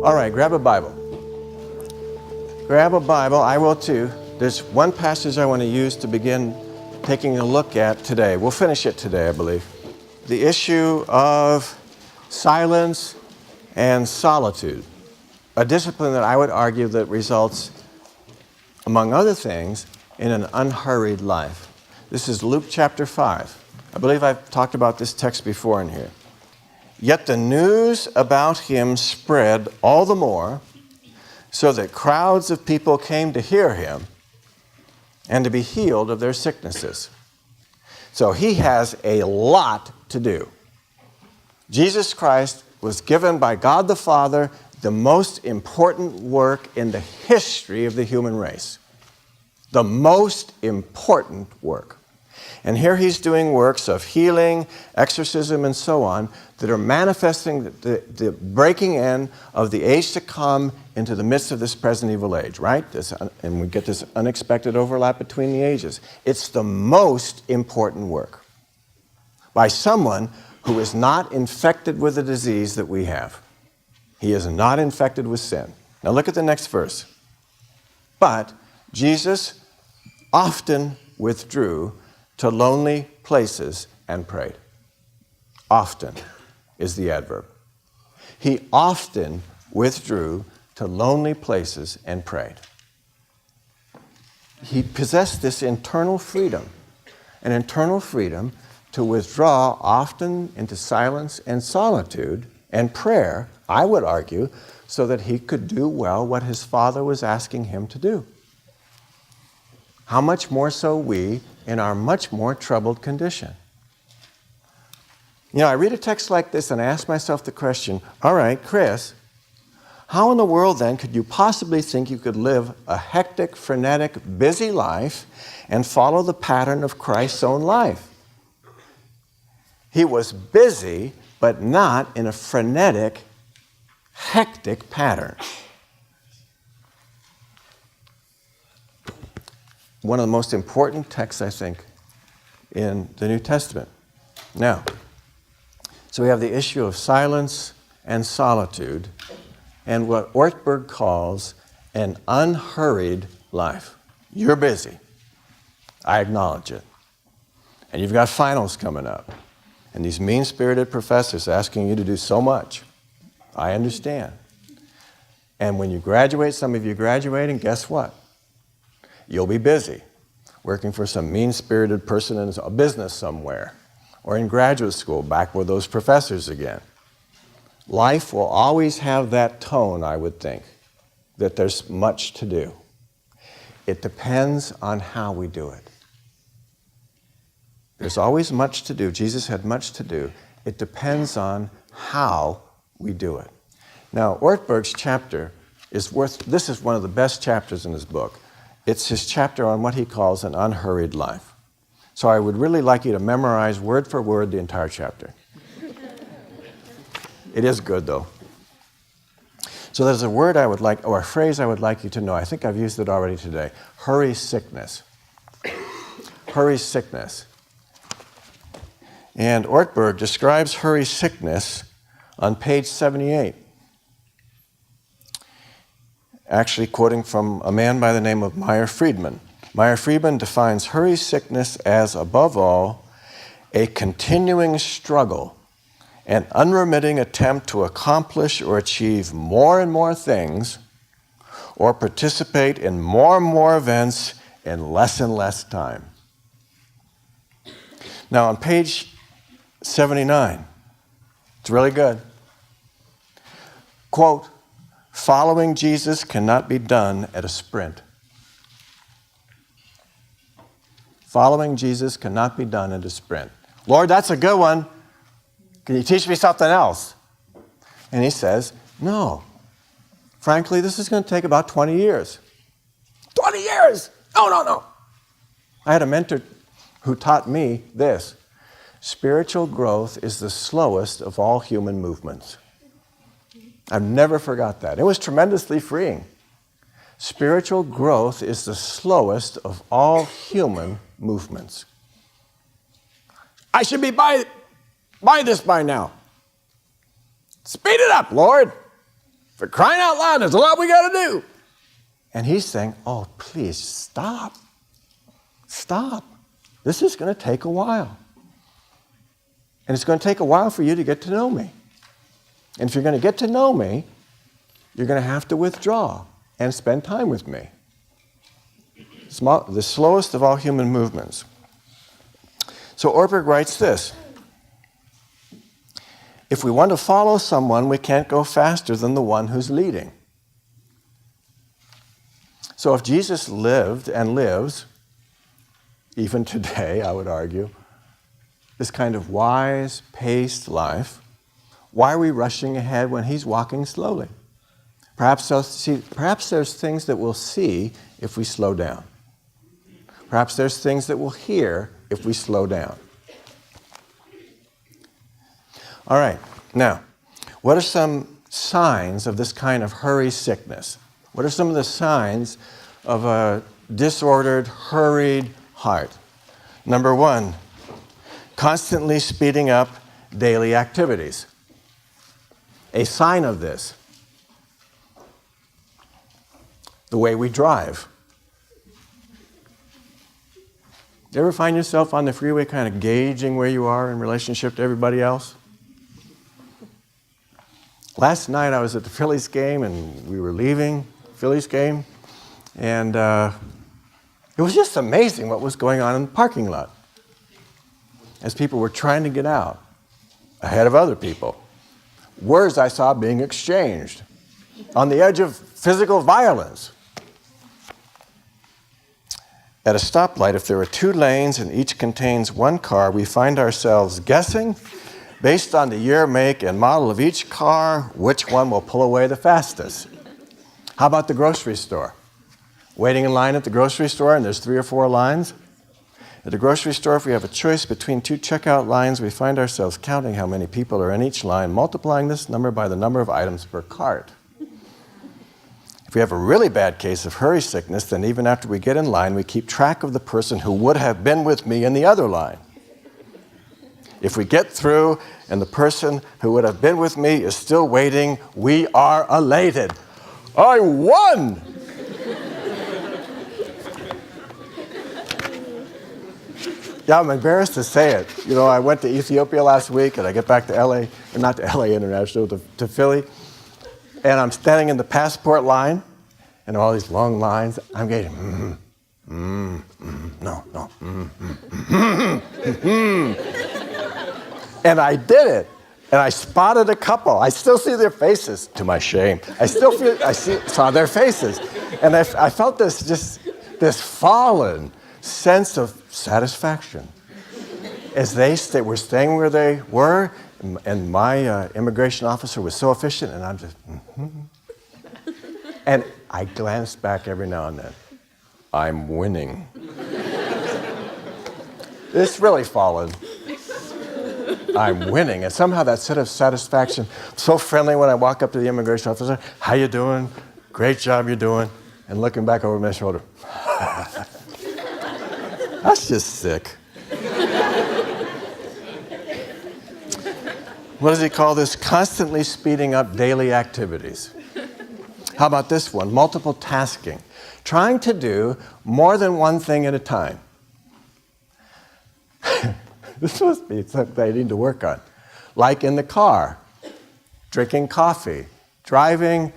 All right, grab a Bible. Grab a Bible. I will too. There's one passage I want to use to begin taking a look at today. We'll finish it today, I believe. The issue of silence and solitude, a discipline that I would argue that results, among other things, in an unhurried life. This is Luke chapter 5. I believe I've talked about this text before in here. Yet the news about him spread all the more, so that crowds of people came to hear him and to be healed of their sicknesses. So he has a lot to do. Jesus Christ was given by God the Father the most important work in the history of the human race. The most important work. And here he's doing works of healing, exorcism, and so on that are manifesting the breaking in of the age to come into the midst of this present evil age, right? And we get this unexpected overlap between the ages. It's the most important work by someone who is not infected with the disease that we have. He is not infected with sin. Now look at the next verse. But Jesus often withdrew to lonely places and prayed. Often is the adverb. He often withdrew to lonely places and prayed. He possessed this internal freedom, an internal freedom to withdraw often into silence and solitude and prayer, I would argue, so that he could do well what his Father was asking him to do. How much more so we in our much more troubled condition. You know, I read a text like this and I ask myself the question, all right, Chris, how in the world then could you possibly think you could live a hectic, frenetic, busy life and follow the pattern of Christ's own life? He was busy, but not in a frenetic, hectic pattern. One of the most important texts, I think, in the New Testament. Now, so we have the issue of silence and solitude and what Ortberg calls an unhurried life. You're busy. I acknowledge it. And you've got finals coming up. And these mean-spirited professors asking you to do so much. I understand. And when you graduate, some of you graduating, guess what? You'll be busy working for some mean-spirited person in a business somewhere or in graduate school back with those professors again. Life will always have that tone, I would think, that there's much to do. It depends on how we do it. There's always much to do. Jesus had much to do. It depends on how we do it. Now, Ortberg's chapter this is one of the best chapters in his book. It's his chapter on what he calls an unhurried life. So I would really like you to memorize word for word the entire chapter. It is good, though. So there's a word I would like, or a phrase I would like you to know. I think I've used it already today. Hurry sickness. Hurry sickness. And Ortberg describes hurry sickness on page 78. Actually quoting from a man by the name of Meyer Friedman. Meyer Friedman defines hurry sickness as, above all, a continuing struggle, an unremitting attempt to accomplish or achieve more and more things, or participate in more and more events in less and less time. Now on page 79, it's really good. Quote, following Jesus cannot be done at a sprint. Following Jesus cannot be done at a sprint. Lord, that's a good one. Can you teach me something else? And he says, no. Frankly, this is going to take about 20 years. 20 years! No. I had a mentor who taught me this. Spiritual growth is the slowest of all human movements. I've never forgot that. It was tremendously freeing. Spiritual growth is the slowest of all human movements. I should be by this by now. Speed it up, Lord. For crying out loud, there's a lot we got to do. And he's saying, oh, please stop. Stop. This is going to take a while. And it's going to take a while for you to get to know me. And if you're going to get to know me, you're going to have to withdraw and spend time with me. The slowest of all human movements. So Ortberg writes this. If we want to follow someone, we can't go faster than the one who's leading. So if Jesus lived and lives, even today, I would argue, this kind of wise, paced life, why are we rushing ahead when he's walking slowly? Perhaps there's things that we'll see if we slow down. Perhaps there's things that we'll hear if we slow down. All right, now, what are some signs of this kind of hurry sickness? What are some of the signs of a disordered, hurried heart? Number one, constantly speeding up daily activities. A sign of this, the way we drive. You ever find yourself on the freeway kind of gauging where you are in relationship to everybody else? Last night I was at the Phillies game and we were leaving the Phillies game, and it was just amazing what was going on in the parking lot as people were trying to get out ahead of other people. Words I saw being exchanged on the edge of physical violence. At a stoplight, if there are 2 lanes and each contains 1 car, we find ourselves guessing, based on the year, make, and model of each car, which one will pull away the fastest. How about the grocery store? Waiting in line at the grocery store and there's 3 or 4 lines? At the grocery store, if we have a choice between 2 checkout lines, we find ourselves counting how many people are in each line, multiplying this number by the number of items per cart. If we have a really bad case of hurry sickness, then even after we get in line, we keep track of the person who would have been with me in the other line. If we get through and the person who would have been with me is still waiting, we are elated. I won! Yeah, I'm embarrassed to say it. You know, I went to Ethiopia last week and I get back to LA, or not to LA International, to Philly. And I'm standing in the passport line and all these long lines. I'm getting, no. And I did it. And I spotted a couple. I still see their faces, to my shame. I saw their faces. And I felt this fallen sense of satisfaction as they were staying where they were, and my immigration officer was so efficient, and I'm just, And I glanced back every now and then. I'm winning. It's really fallen. I'm winning. And somehow that sense of satisfaction, so friendly when I walk up to the immigration officer, how you doing? Great job you're doing. And looking back over my shoulder. That's just sick. What does he call this? Constantly speeding up daily activities. How about this one? Multiple tasking. Trying to do more than one thing at a time. This must be something I need to work on. Like in the car, drinking coffee, driving,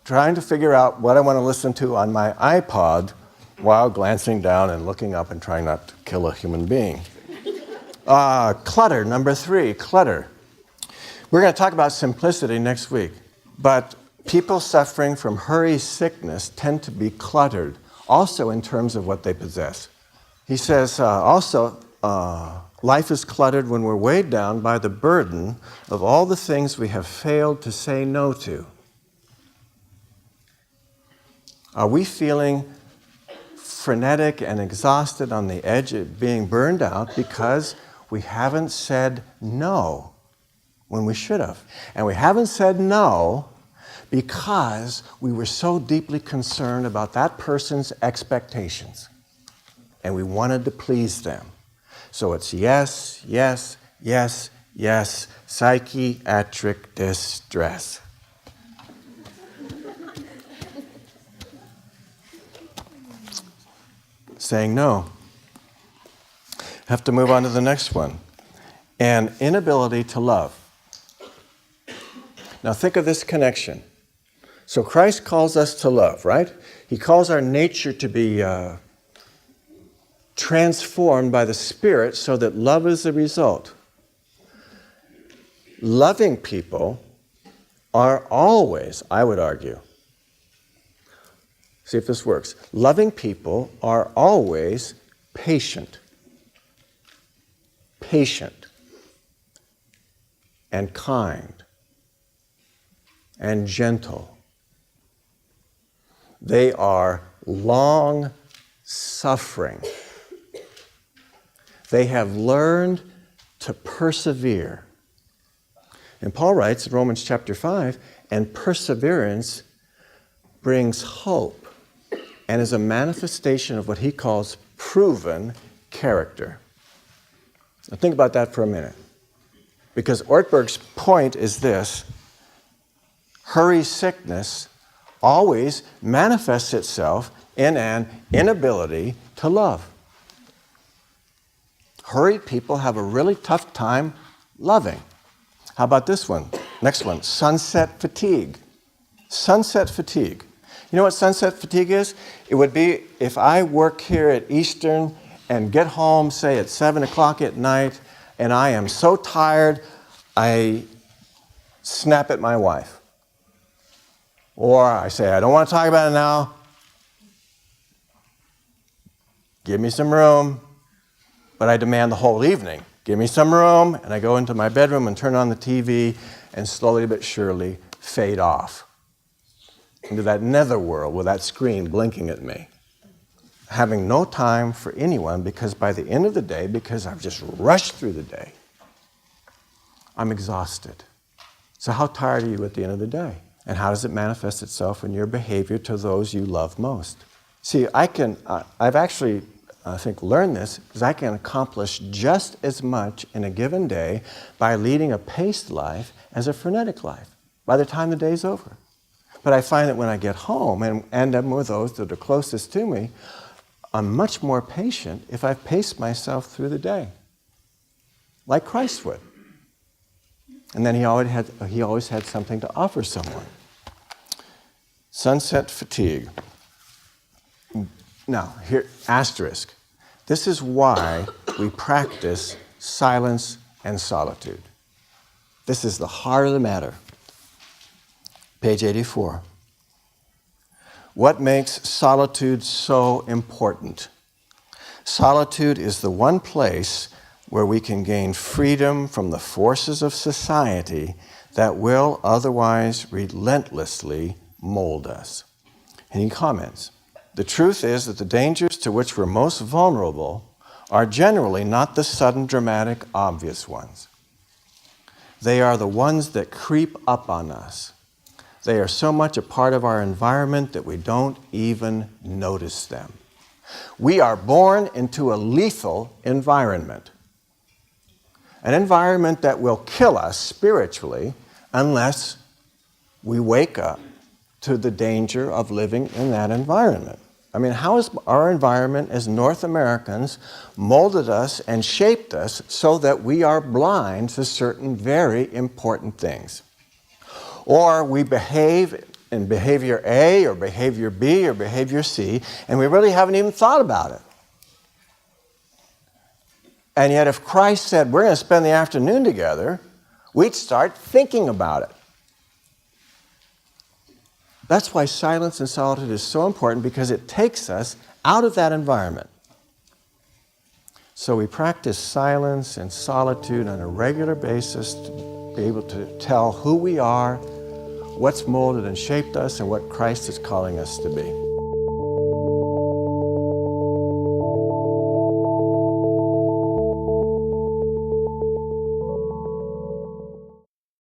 trying to figure out what I want to listen to on my iPod while glancing down and looking up and trying not to kill a human being. Clutter, number 3, clutter. We're going to talk about simplicity next week, but people suffering from hurry sickness tend to be cluttered, also in terms of what they possess. He says life is cluttered when we're weighed down by the burden of all the things we have failed to say no to. Are we feeling frenetic and exhausted on the edge of being burned out because we haven't said no when we should have? And we haven't said no because we were so deeply concerned about that person's expectations and we wanted to please them. So it's yes, yes, yes, yes, psychiatric distress. saying no. Have to move on to the next one. An inability to love. Now think of this connection. So Christ calls us to love, right? He calls our nature to be transformed by the Spirit so that love is the result. Loving people are always, I would argue, see if this works. Loving people are always patient. Patient and kind and gentle. They are long-suffering. They have learned to persevere. And Paul writes in Romans chapter 5, and perseverance brings hope and is a manifestation of what he calls proven character. Now think about that for a minute. Because Ortberg's point is this: hurry sickness always manifests itself in an inability to love. Hurried people have a really tough time loving. How about this one? Next one, sunset fatigue. Sunset fatigue. You know what sunset fatigue is? It would be if I work here at Eastern and get home, say, at 7 o'clock at night, and I am so tired, I snap at my wife. Or I say, I don't want to talk about it now. Give me some room. But I demand the whole evening. Give me some room, and I go into my bedroom and turn on the TV and slowly but surely fade off into that netherworld with that screen blinking at me. Having no time for anyone because by the end of the day, because I've just rushed through the day, I'm exhausted. So how tired are you at the end of the day? And how does it manifest itself in your behavior to those you love most? See, I've actually, I think, learned this because I can accomplish just as much in a given day by leading a paced life as a frenetic life by the time the day's over. But I find that when I get home and I'm with those that are closest to me, I'm much more patient if I've paced myself through the day, like Christ would. And then he always had something to offer someone. Sunset fatigue. Now, here, asterisk. This is why we practice silence and solitude. This is the heart of the matter. Page 84. What makes solitude so important? Solitude is the one place where we can gain freedom from the forces of society that will otherwise relentlessly mold us. And he comments, the truth is that the dangers to which we're most vulnerable are generally not the sudden, dramatic, obvious ones. They are the ones that creep up on us. They are so much a part of our environment that we don't even notice them. We are born into a lethal environment. An environment that will kill us spiritually unless we wake up to the danger of living in that environment. I mean, how has our environment as North Americans molded us and shaped us so that we are blind to certain very important things? Or we behave in behavior A or behavior B or behavior C, and we really haven't even thought about it. And yet if Christ said, we're going to spend the afternoon together, we'd start thinking about it. That's why silence and solitude is so important, because it takes us out of that environment. So we practice silence and solitude on a regular basis to be able to tell who we are, what's molded and shaped us, and what Christ is calling us to be.